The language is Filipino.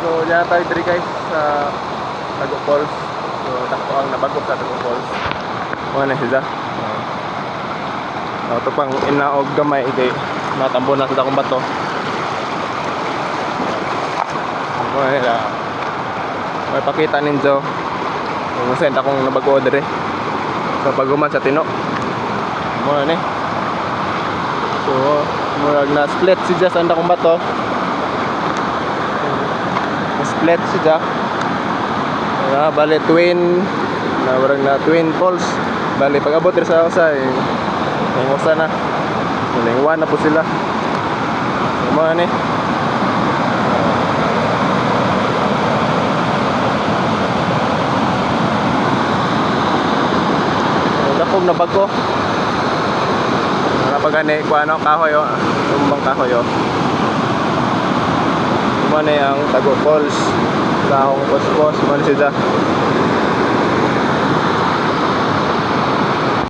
So diyan tayo diri guys sa Tago Falls. So dako ang nabagok sa Tago Falls. Mo na siya. Ito pang inaog gamay kay matambo na sa dakong bato. Mo na. May pakita ninyo kung saan akong nabago diri. So paguman sa Tino. Mo na ni. So murag na split siya sa dakong bato. Split siya. Bali twin na twin falls. Bali pag abot sa usa yung usa na. Lingwan na po sila. Mga ni. Dakog na bago. Napagani ko ano kahoy oh. Tumbang kahoy oh. Mana yang Tago Falls, Lahong Pospos, mana siya.